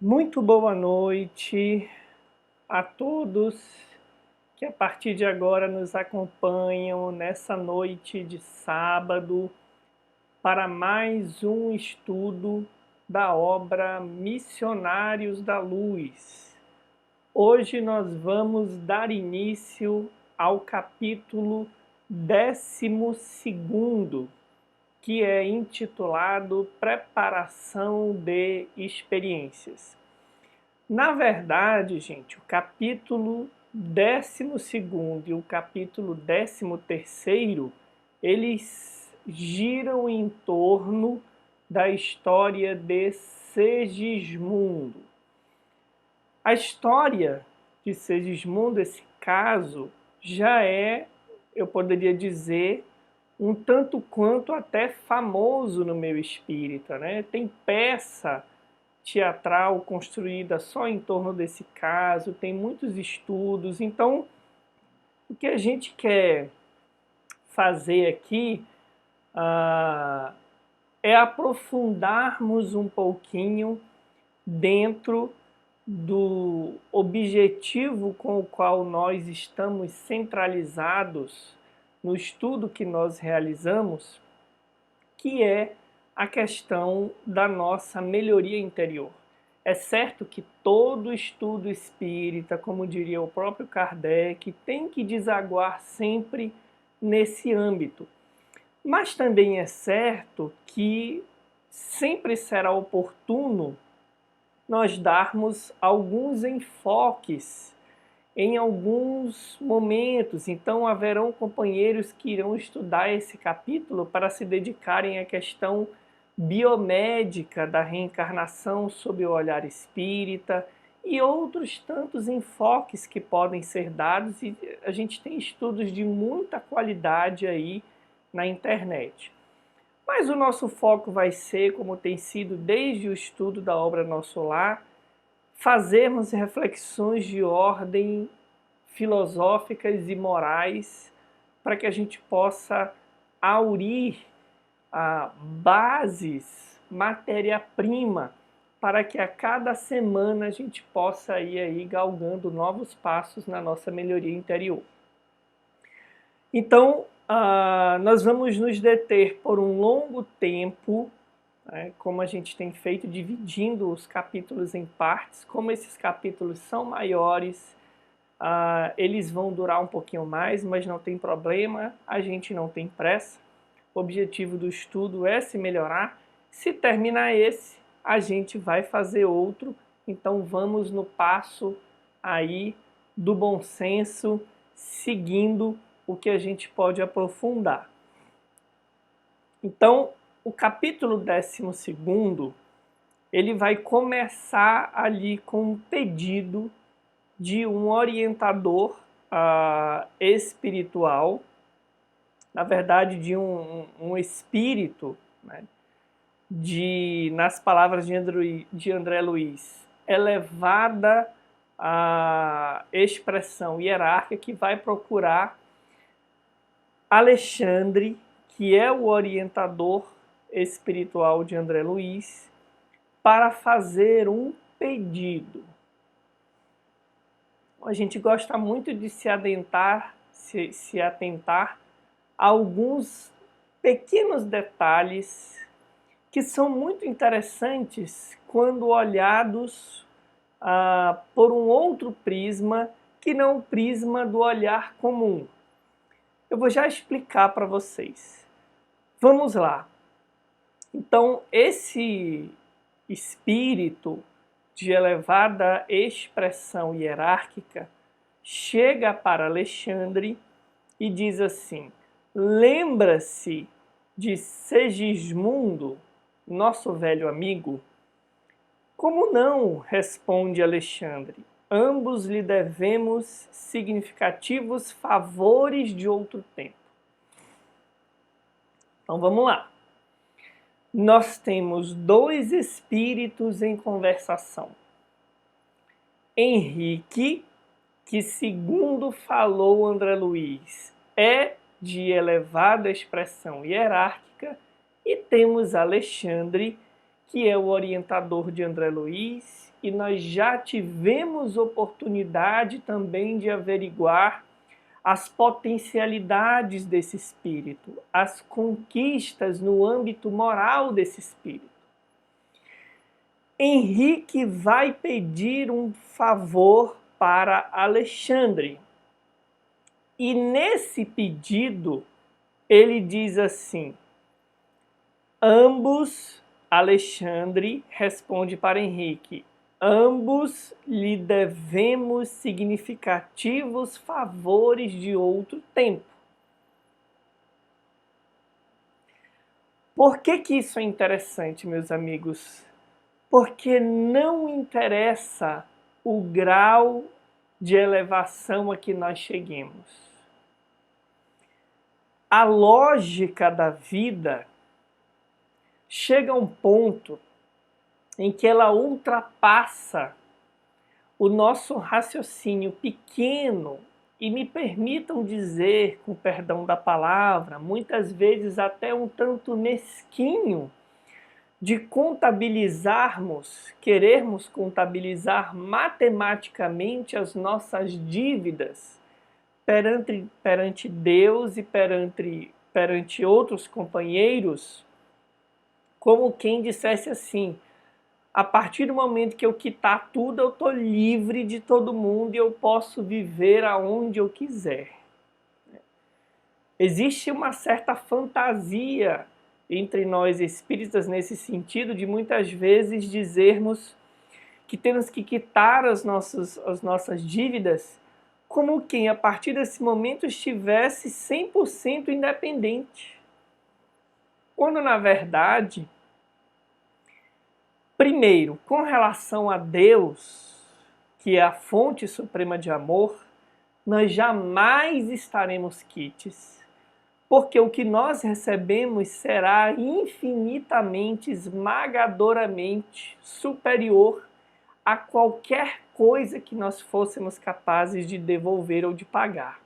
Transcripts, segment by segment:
Muito boa noite a todos que a partir de agora nos acompanham nessa noite de sábado para mais um estudo da obra Missionários da Luz. Hoje nós vamos dar início ao capítulo 12º, que é intitulado Preparação de Experiências. Na verdade, gente, o capítulo 12º e o capítulo 13º, eles giram em torno da história de Segismundo. A história de Segismundo, esse caso, já é, eu poderia dizer, um tanto quanto até famoso no meio espírita, né? Tem peça teatral construída só em torno desse caso, tem muitos estudos. Então, o que a gente quer fazer aqui é aprofundarmos um pouquinho dentro do objetivo com o qual nós estamos centralizados no estudo que nós realizamos, que é a questão da nossa melhoria interior. É certo que todo estudo espírita, como diria o próprio Kardec, tem que desaguar sempre nesse âmbito. Mas também é certo que sempre será oportuno nós darmos alguns enfoques em alguns momentos. Então haverão companheiros que irão estudar esse capítulo para se dedicarem à questão biomédica da reencarnação sob o olhar espírita e outros tantos enfoques que podem ser dados, e a gente tem estudos de muita qualidade aí na internet. Mas o nosso foco vai ser, como tem sido desde o estudo da obra Nosso Lar, fazermos reflexões de ordem filosóficas e morais para que a gente possa aurir bases, matéria-prima, para que a cada semana a gente possa ir aí galgando novos passos na nossa melhoria interior. Então, nós vamos nos deter por um longo tempo, né, como a gente tem feito, dividindo os capítulos em partes. Como esses capítulos são maiores, eles vão durar um pouquinho mais, mas não tem problema, a gente não tem pressa. O objetivo do estudo é se melhorar. Se terminar esse, a gente vai fazer outro. Então vamos no passo aí do bom senso, seguindo o que a gente pode aprofundar. Então, o capítulo 12º, ele vai começar ali com um pedido de um orientador espiritual, na verdade de um espírito, né, nas palavras de André Luiz, elevada a expressão hierárquica, que vai procurar Alexandre, que é o orientador espiritual de André Luiz, para fazer um pedido. A gente gosta muito de se atentar a alguns pequenos detalhes que são muito interessantes quando olhados por um outro prisma que não o prisma do olhar comum. Eu vou já explicar para vocês. Vamos lá. Então, esse espírito de elevada expressão hierárquica chega para Alexandre e diz assim: lembra-se de Segismundo, nosso velho amigo? Como não? Responde Alexandre. Ambos lhe devemos significativos favores de outro tempo. Então vamos lá. Nós temos dois espíritos em conversação. Henrique, que segundo falou André Luiz, é de elevada expressão hierárquica, e temos Alexandre, que é o orientador de André Luiz e nós já tivemos oportunidade também de averiguar as potencialidades desse espírito, as conquistas no âmbito moral desse espírito. Henrique vai pedir um favor para Alexandre. E nesse pedido, ele diz assim: ambos, Alexandre responde para Henrique, ambos lhe devemos significativos favores de outro tempo. Por que isso é interessante, meus amigos? Porque não interessa o grau de elevação a que nós cheguemos. A lógica da vida chega a um ponto em que ela ultrapassa o nosso raciocínio pequeno e, me permitam dizer, com perdão da palavra, muitas vezes até um tanto mesquinho, de querermos contabilizar matematicamente as nossas dívidas perante Deus e perante outros companheiros, como quem dissesse assim: a partir do momento que eu quitar tudo, eu estou livre de todo mundo e eu posso viver aonde eu quiser. Existe uma certa fantasia entre nós espíritas nesse sentido, de muitas vezes dizermos que temos que quitar as nossas dívidas como quem a partir desse momento estivesse 100% independente. Quando na verdade, primeiro, com relação a Deus, que é a fonte suprema de amor, nós jamais estaremos quites. Porque o que nós recebemos será infinitamente, esmagadoramente superior a qualquer coisa que nós fôssemos capazes de devolver ou de pagar.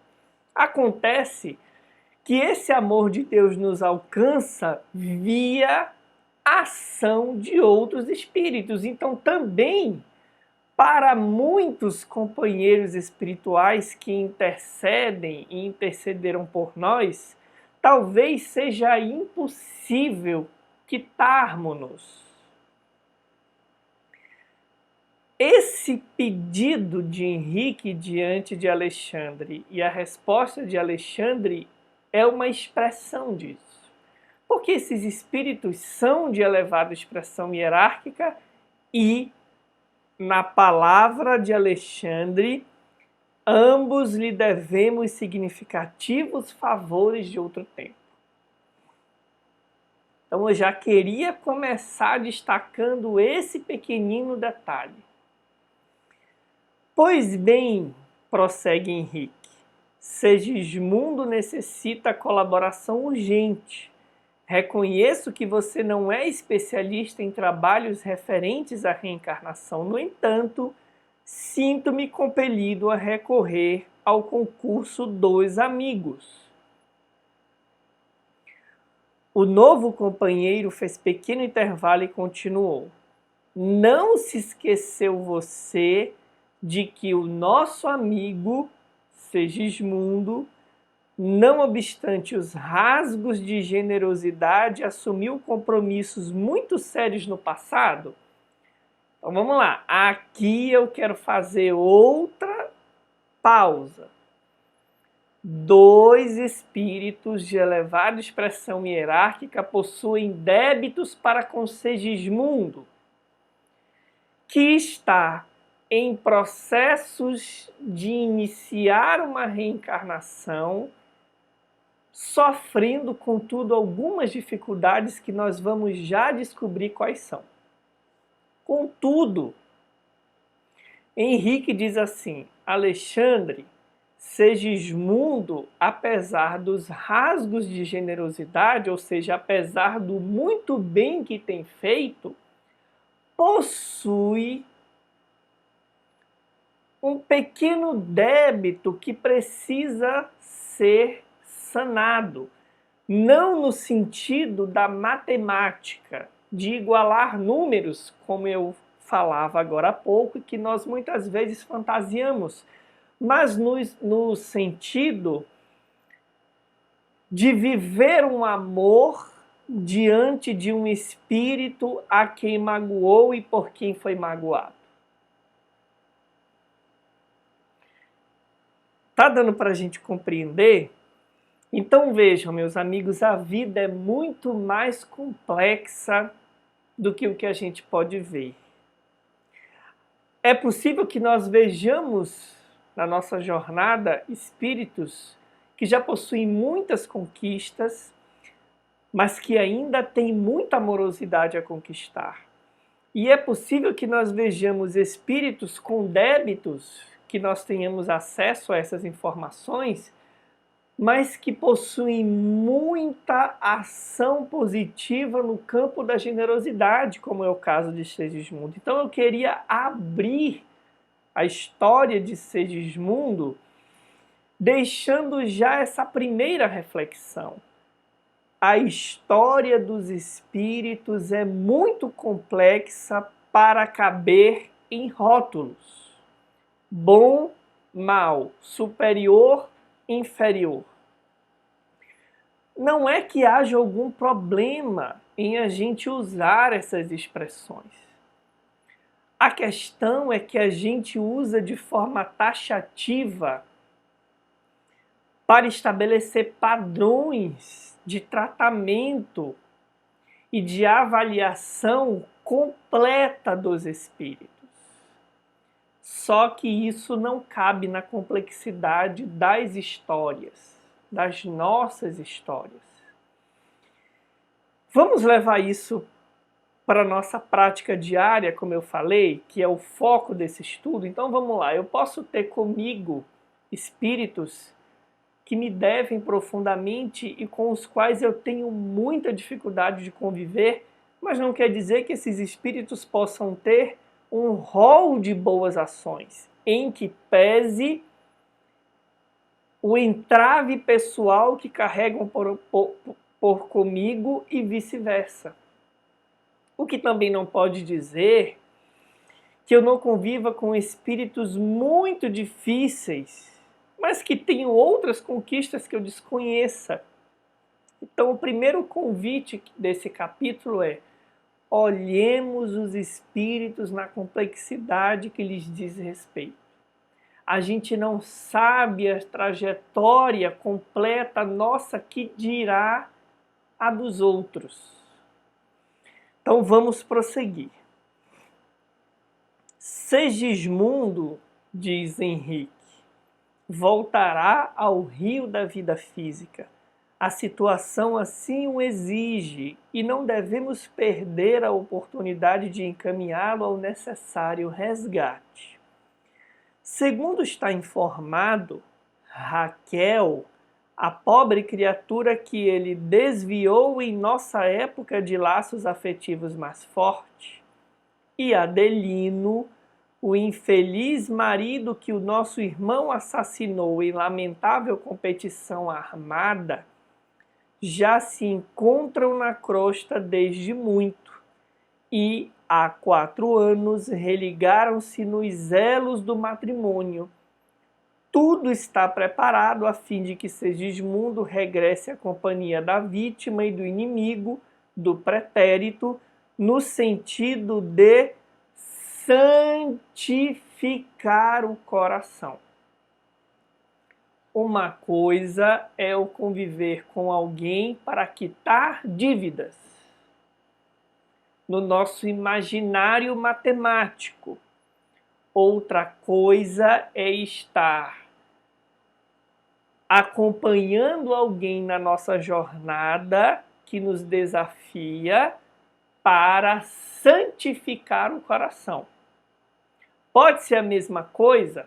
Acontece que esse amor de Deus nos alcança via ação de outros espíritos. Então, também, para muitos companheiros espirituais que intercedem e intercederam por nós, talvez seja impossível quitarmos-nos. Esse pedido de Henrique diante de Alexandre e a resposta de Alexandre é uma expressão disso. Porque esses espíritos são de elevada expressão hierárquica e, na palavra de Alexandre, ambos lhe devemos significativos favores de outro tempo. Então eu já queria começar destacando esse pequenino detalhe. Pois bem, prossegue Henrique, Segismundo necessita colaboração urgente. Reconheço que você não é especialista em trabalhos referentes à reencarnação, no entanto, sinto-me compelido a recorrer ao concurso dos amigos. O novo companheiro fez pequeno intervalo e continuou. Não se esqueceu você de que o nosso amigo, Segismundo, não obstante os rasgos de generosidade, assumiu compromissos muito sérios no passado? Então vamos lá, aqui eu quero fazer outra pausa. Dois espíritos de elevada expressão hierárquica possuem débitos para com Segismundo, que está em processos de iniciar uma reencarnação, sofrendo, contudo, algumas dificuldades que nós vamos já descobrir quais são. Contudo, Henrique diz assim: Alexandre, Segismundo, apesar dos rasgos de generosidade, ou seja, apesar do muito bem que tem feito, possui um pequeno débito que precisa ser sanado. Não no sentido da matemática, de igualar números, como eu falava agora há pouco e que nós muitas vezes fantasiamos, mas no sentido de viver um amor diante de um espírito a quem magoou e por quem foi magoado. Tá dando para a gente compreender? Então vejam, meus amigos, a vida é muito mais complexa do que o que a gente pode ver. É possível que nós vejamos na nossa jornada espíritos que já possuem muitas conquistas, mas que ainda têm muita amorosidade a conquistar. E é possível que nós vejamos espíritos com débitos, que nós tenhamos acesso a essas informações, mas que possuem muita ação positiva no campo da generosidade, como é o caso de Segismundo. Então eu queria abrir a história de Segismundo deixando já essa primeira reflexão. A história dos espíritos é muito complexa para caber em rótulos. Bom, mal, superior, inferior. Não é que haja algum problema em a gente usar essas expressões. A questão é que a gente usa de forma taxativa para estabelecer padrões de tratamento e de avaliação completa dos espíritos. Só que isso não cabe na complexidade das histórias, das nossas histórias. Vamos levar isso para a nossa prática diária, como eu falei, que é o foco desse estudo. Então vamos lá, eu posso ter comigo espíritos que me devem profundamente e com os quais eu tenho muita dificuldade de conviver, mas não quer dizer que esses espíritos possam ter um rol de boas ações, em que pese o entrave pessoal que carregam por comigo e vice-versa. O que também não pode dizer que eu não conviva com espíritos muito difíceis, mas que tenham outras conquistas que eu desconheça. Então, o primeiro convite desse capítulo é: olhemos os espíritos na complexidade que lhes diz respeito. A gente não sabe a trajetória completa nossa, que dirá a dos outros. Então vamos prosseguir. Segismundo, diz Henrique, voltará ao rio da vida física. A situação assim o exige e não devemos perder a oportunidade de encaminhá-lo ao necessário resgate. Segundo está informado, Raquel, a pobre criatura que ele desviou em nossa época de laços afetivos mais fortes, e Adelino, o infeliz marido que o nosso irmão assassinou em lamentável competição armada, já se encontram na crosta desde muito e há 4 anos religaram-se nos elos do matrimônio. Tudo está preparado a fim de que Segismundo regresse à companhia da vítima e do inimigo, do pretérito, no sentido de santificar o coração. Uma coisa é o conviver com alguém para quitar dívidas. No nosso imaginário matemático. Outra coisa é estar acompanhando alguém na nossa jornada que nos desafia para santificar o coração. Pode ser a mesma coisa?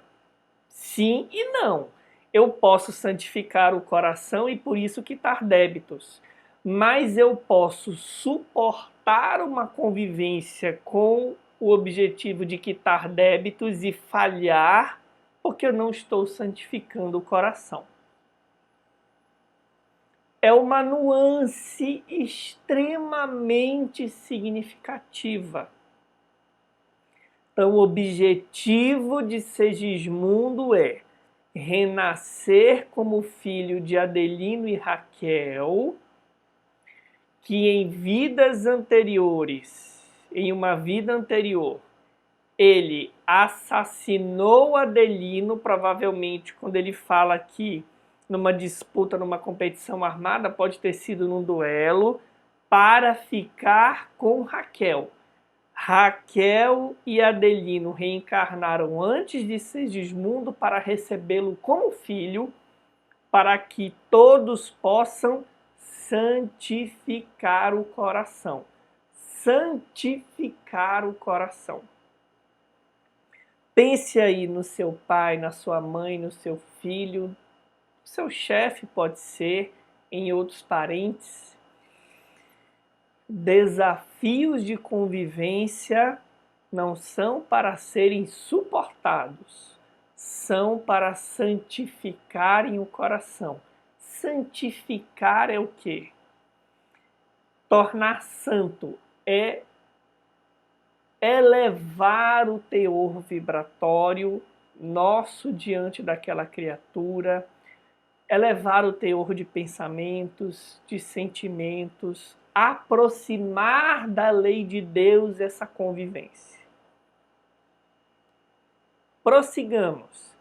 Sim e não. Eu posso santificar o coração e por isso quitar débitos. Mas eu posso suportar uma convivência com o objetivo de quitar débitos e falhar porque eu não estou santificando o coração. É uma nuance extremamente significativa. Então, o objetivo de Segismundo é renascer como filho de Adelino e Raquel, que em vidas anteriores, em uma vida anterior, ele assassinou Adelino, provavelmente quando ele fala aqui numa disputa, numa competição armada, pode ter sido num duelo, para ficar com Raquel. Raquel e Adelino reencarnaram antes de Segismundo para recebê-lo como filho, para que todos possam santificar o coração. Santificar o coração. Pense aí no seu pai, na sua mãe, no seu filho, seu chefe pode ser, em outros parentes. Desafios de convivência não são para serem suportados, são para santificarem o coração. Santificar é o quê? Tornar santo é elevar o teor vibratório nosso diante daquela criatura, elevar o teor de pensamentos, de sentimentos, aproximar da lei de Deus essa convivência. Prossigamos.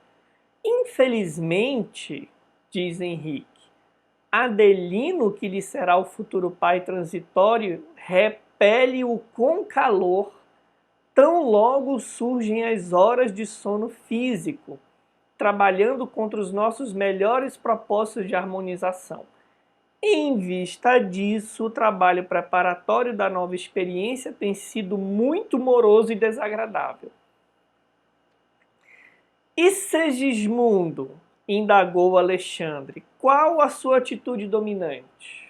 Infelizmente, diz Henrique, Adelino, que lhe será o futuro pai transitório, repele-o com calor, tão logo surgem as horas de sono físico, trabalhando contra os nossos melhores propósitos de harmonização. Em vista disso, o trabalho preparatório da nova experiência tem sido muito moroso e desagradável. E Segismundo? Indagou Alexandre. Qual a sua atitude dominante?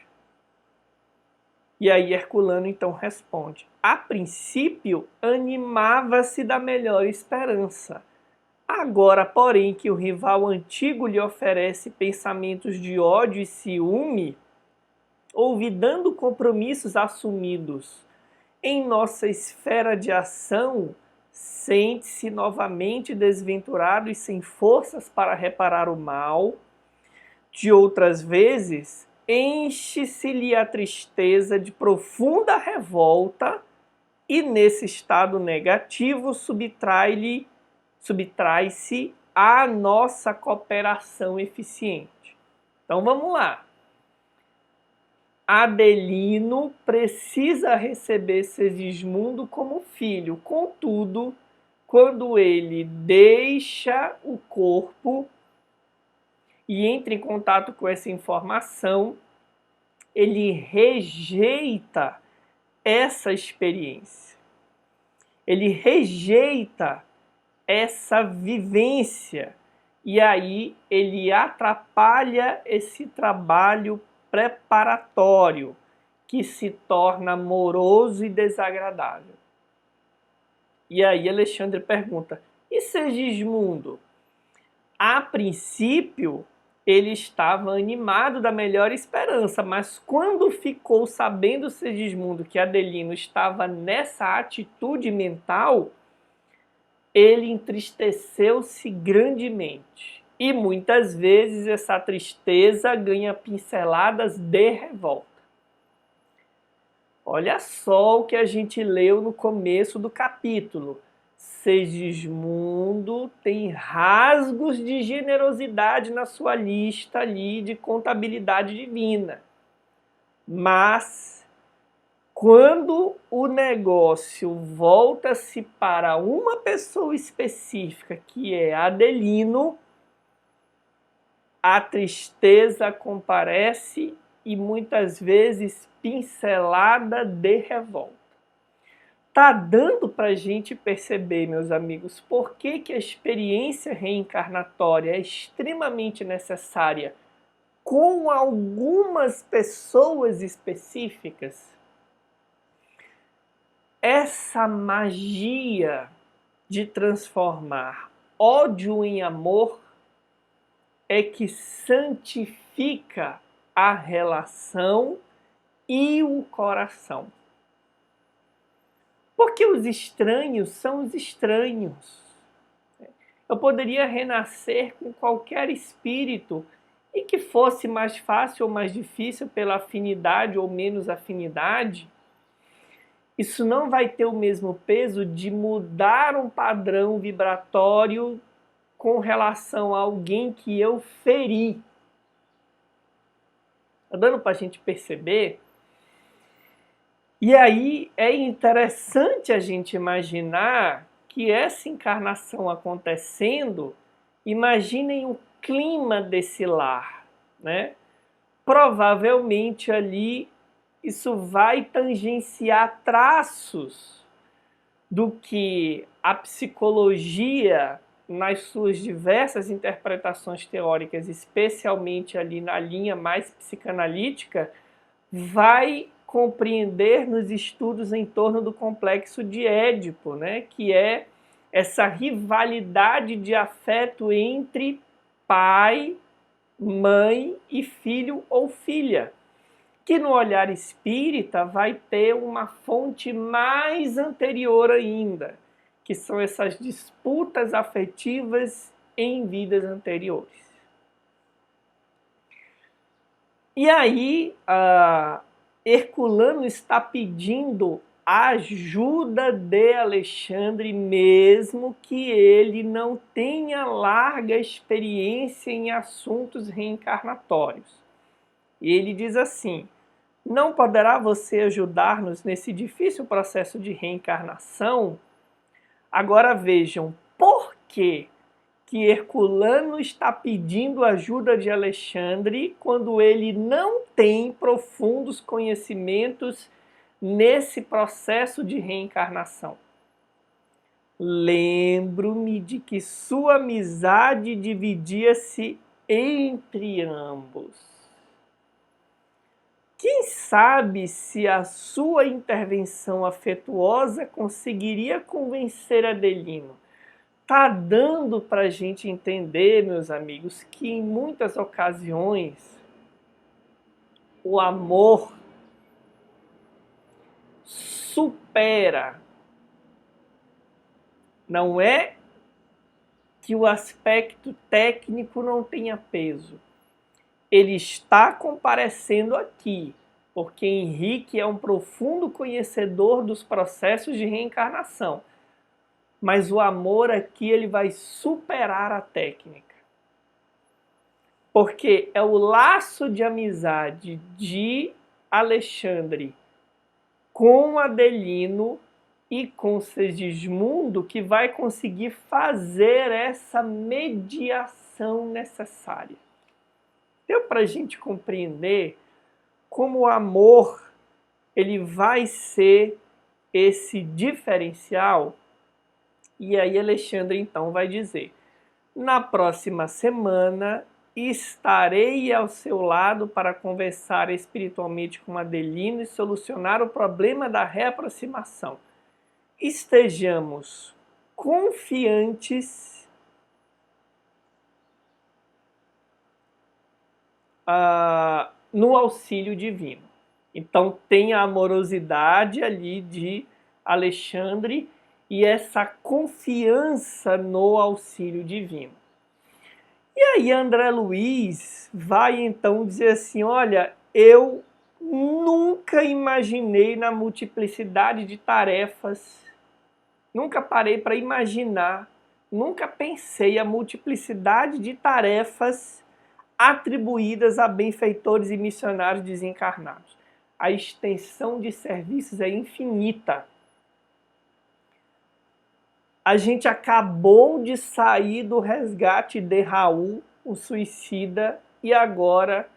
E aí Herculano então responde. A princípio, animava-se da melhor esperança. Agora, porém, que o rival antigo lhe oferece pensamentos de ódio e ciúme, olvidando compromissos assumidos em nossa esfera de ação, sente-se novamente desventurado e sem forças para reparar o mal. De outras vezes, enche-se-lhe a tristeza de profunda revolta e, nesse estado negativo, subtrai-se à nossa cooperação eficiente. Então vamos lá. Adelino precisa receber Segismundo como filho. Contudo, quando ele deixa o corpo e entra em contato com essa informação, ele rejeita essa experiência. Ele rejeita essa vivência. E aí ele atrapalha esse trabalho preparatório, que se torna moroso e desagradável. E aí Alexandre pergunta, e Segismundo? A princípio, ele estava animado da melhor esperança, mas quando ficou sabendo Segismundo que Adelino estava nessa atitude mental, ele entristeceu-se grandemente. E muitas vezes essa tristeza ganha pinceladas de revolta. Olha só o que a gente leu no começo do capítulo. Segismundo tem rasgos de generosidade na sua lista ali de contabilidade divina. Mas quando o negócio volta-se para uma pessoa específica, que é Adelino, a tristeza comparece e muitas vezes pincelada de revolta. Tá dando para a gente perceber, meus amigos, por que a experiência reencarnatória é extremamente necessária com algumas pessoas específicas? Essa magia de transformar ódio em amor é que santifica a relação e o coração. Porque os estranhos são os estranhos. Eu poderia renascer com qualquer espírito e que fosse mais fácil ou mais difícil pela afinidade ou menos afinidade. Isso não vai ter o mesmo peso de mudar um padrão vibratório com relação a alguém que eu feri. Está dando para a gente perceber? E aí é interessante a gente imaginar que essa encarnação acontecendo, imaginem o clima desse lar, né? Provavelmente ali isso vai tangenciar traços do que a psicologia, nas suas diversas interpretações teóricas, especialmente ali na linha mais psicanalítica, vai compreender nos estudos em torno do complexo de Édipo, né? Que é essa rivalidade de afeto entre pai, mãe e filho ou filha, que no olhar espírita vai ter uma fonte mais anterior ainda, que são essas disputas afetivas em vidas anteriores. E aí, Herculano está pedindo a ajuda de Alexandre, mesmo que ele não tenha larga experiência em assuntos reencarnatórios. E ele diz assim: não poderá você ajudar-nos nesse difícil processo de reencarnação? Agora vejam, por que Herculano está pedindo ajuda de Alexandre quando ele não tem profundos conhecimentos nesse processo de reencarnação? Lembro-me de que sua amizade dividia-se entre ambos. Quem sabe se a sua intervenção afetuosa conseguiria convencer Adelino? Tá dando para a gente entender, meus amigos, que em muitas ocasiões o amor supera. Não é que o aspecto técnico não tenha peso. Ele está comparecendo aqui, porque Henrique é um profundo conhecedor dos processos de reencarnação. Mas o amor aqui ele vai superar a técnica. Porque é o laço de amizade de Alexandre com Adelino e com Segismundo que vai conseguir fazer essa mediação necessária. Deu para a gente compreender como o amor ele vai ser esse diferencial? E aí Alexandre então vai dizer: na próxima semana estarei ao seu lado para conversar espiritualmente com Adelino e solucionar o problema da reaproximação. Estejamos confiantes no auxílio divino. Então tem a amorosidade ali de Alexandre e essa confiança no auxílio divino. E aí André Luiz vai então dizer assim: olha, eu nunca imaginei na multiplicidade de tarefas, nunca parei para imaginar, nunca pensei a multiplicidade de tarefas atribuídas a benfeitores e missionários desencarnados. A extensão de serviços é infinita. A gente acabou de sair do resgate de Raul, o suicida, e agora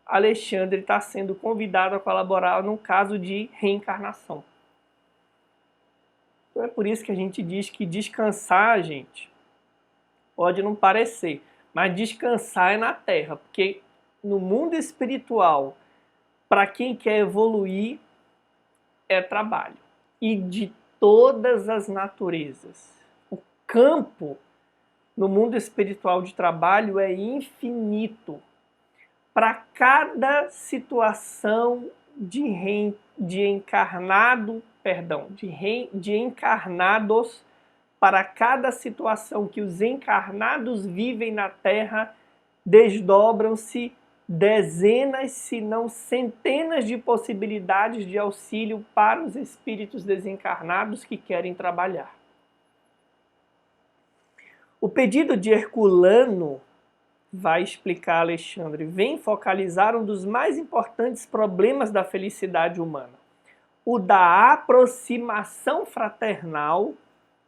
Alexandre está sendo convidado a colaborar num caso de reencarnação. Então é por isso que a gente diz que descansar, gente, pode não parecer, mas descansar é na Terra, porque no mundo espiritual, para quem quer evoluir, é trabalho. E de todas as naturezas. O campo no mundo espiritual de trabalho é infinito. Para cada situação de encarnado de encarnados para cada situação que os encarnados vivem na Terra, desdobram-se dezenas, se não centenas de possibilidades de auxílio para os espíritos desencarnados que querem trabalhar. O pedido de Herculano, vai explicar Alexandre, vem focalizar um dos mais importantes problemas da felicidade humana, o da aproximação fraternal,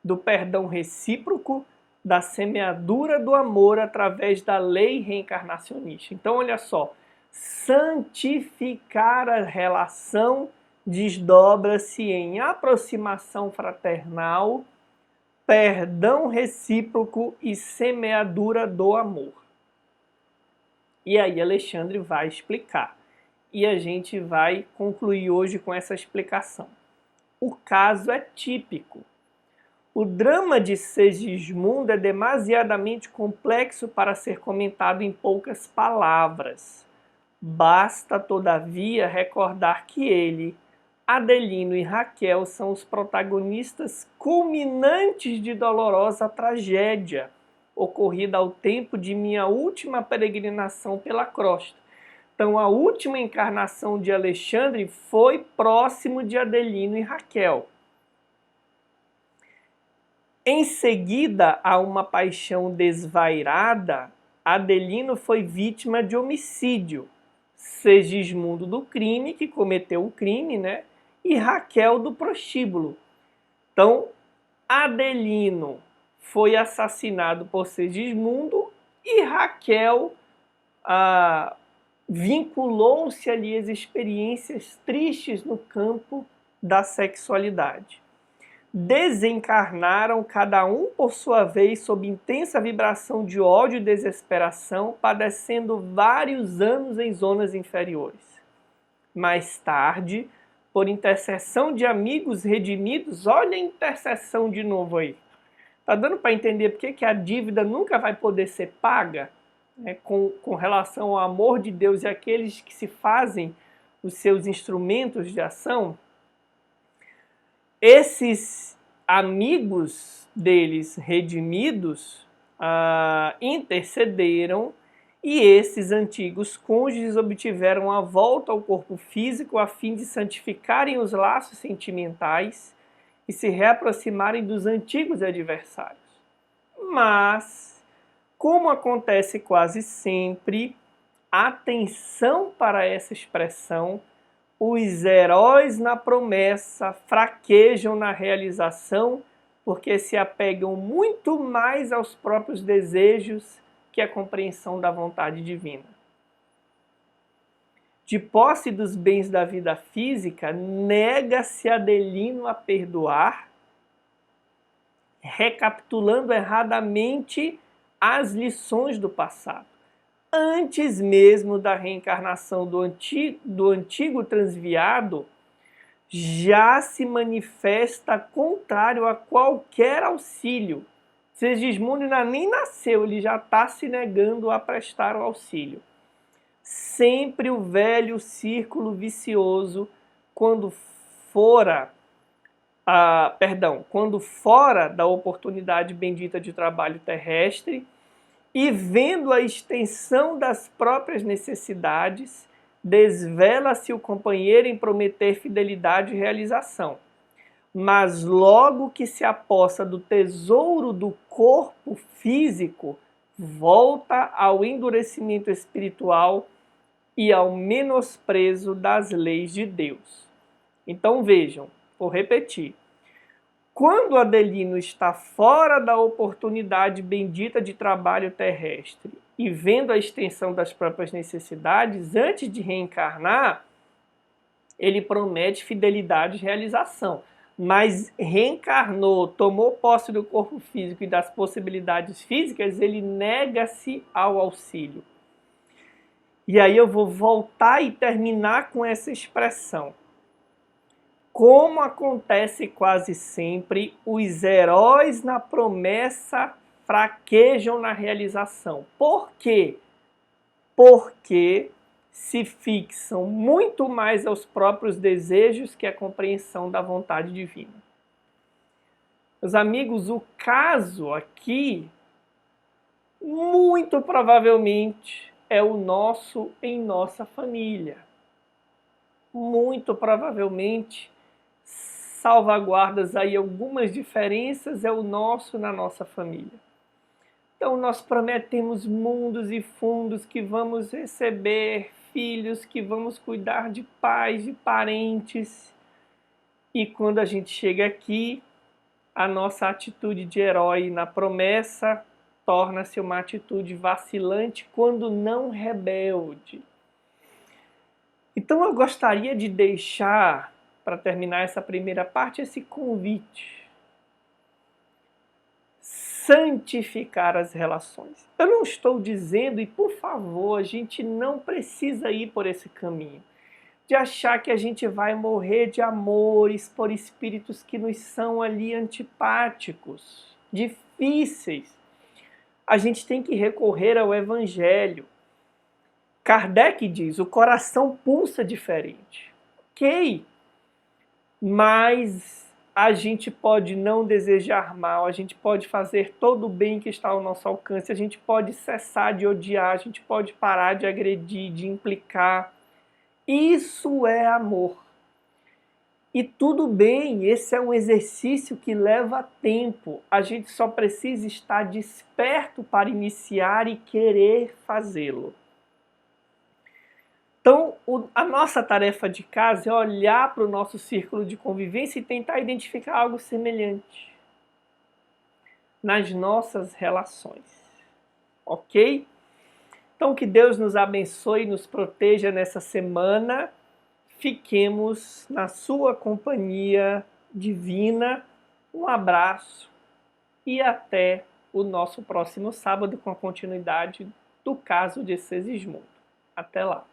do perdão recíproco, da semeadura do amor através da lei reencarnacionista. Então, olha só, santificar a relação desdobra-se em aproximação fraternal, perdão recíproco e semeadura do amor. E aí Alexandre vai explicar. E a gente vai concluir hoje com essa explicação. O caso é típico. O drama de Segismundo é demasiadamente complexo para ser comentado em poucas palavras. Basta, todavia, recordar que ele, Adelino e Raquel são os protagonistas culminantes de dolorosa tragédia, ocorrida ao tempo de minha última peregrinação pela crosta. Então, a última encarnação de Alexandre foi próximo de Adelino e Raquel. Em seguida a uma paixão desvairada, Adelino foi vítima de homicídio. Segismundo do crime, que cometeu o crime, né? E Raquel do prostíbulo. Então, Adelino foi assassinado por Segismundo e Raquel vinculou-se ali às experiências tristes no campo da sexualidade. Desencarnaram cada um por sua vez sob intensa vibração de ódio e desesperação, padecendo vários anos em zonas inferiores. Mais tarde, por intercessão de amigos redimidos, olha a intercessão de novo aí. Tá dando para entender por que a dívida nunca vai poder ser paga, né, com relação ao amor de Deus e aqueles que se fazem os seus instrumentos de ação? Esses amigos deles redimidos intercederam e esses antigos cônjuges obtiveram a volta ao corpo físico a fim de santificarem os laços sentimentais e se reaproximarem dos antigos adversários. Mas, como acontece quase sempre, atenção para essa expressão: os heróis na promessa fraquejam na realização porque se apegam muito mais aos próprios desejos que à compreensão da vontade divina. De posse dos bens da vida física, nega-se Adelino a perdoar, recapitulando erradamente as lições do passado. Antes mesmo da reencarnação do antigo transviado, já se manifesta contrário a qualquer auxílio. Segismundo ainda nem nasceu, ele já está se negando a prestar o auxílio. Sempre o velho círculo vicioso, quando fora da oportunidade bendita de trabalho terrestre, e vendo a extensão das próprias necessidades, desvela-se o companheiro em prometer fidelidade e realização. Mas logo que se apossa do tesouro do corpo físico, volta ao endurecimento espiritual e ao menosprezo das leis de Deus. Então vejam, vou repetir. Quando Adelino está fora da oportunidade bendita de trabalho terrestre e vendo a extensão das próprias necessidades, antes de reencarnar, ele promete fidelidade e realização. Mas reencarnou, tomou posse do corpo físico e das possibilidades físicas, ele nega-se ao auxílio. E aí eu vou voltar e terminar com essa expressão. Como acontece quase sempre, os heróis na promessa fraquejam na realização. Por quê? Porque se fixam muito mais aos próprios desejos que à compreensão da vontade divina. Meus amigos, o caso aqui, muito provavelmente, é o nosso em nossa família. Muito provavelmente, salvaguardas aí algumas diferenças, é o nosso na nossa família. Então nós prometemos mundos e fundos que vamos receber filhos, que vamos cuidar de pais, de parentes. E quando a gente chega aqui, a nossa atitude de herói na promessa torna-se uma atitude vacilante, quando não rebelde. Então eu gostaria de deixar, para terminar essa primeira parte, esse convite. Santificar as relações. Eu não estou dizendo, e por favor, a gente não precisa ir por esse caminho, de achar que a gente vai morrer de amores por espíritos que nos são ali antipáticos, difíceis. A gente tem que recorrer ao Evangelho. Kardec diz, o coração pulsa diferente. Ok, mas a gente pode não desejar mal, a gente pode fazer todo o bem que está ao nosso alcance, a gente pode cessar de odiar, a gente pode parar de agredir, de implicar. Isso é amor. E tudo bem, esse é um exercício que leva tempo. A gente só precisa estar desperto para iniciar e querer fazê-lo. Então, a nossa tarefa de casa é olhar para o nosso círculo de convivência e tentar identificar algo semelhante nas nossas relações. Ok? Então, que Deus nos abençoe e nos proteja nessa semana. Fiquemos na sua companhia divina. Um abraço e até o nosso próximo sábado com a continuidade do caso de Segismundo. Até lá!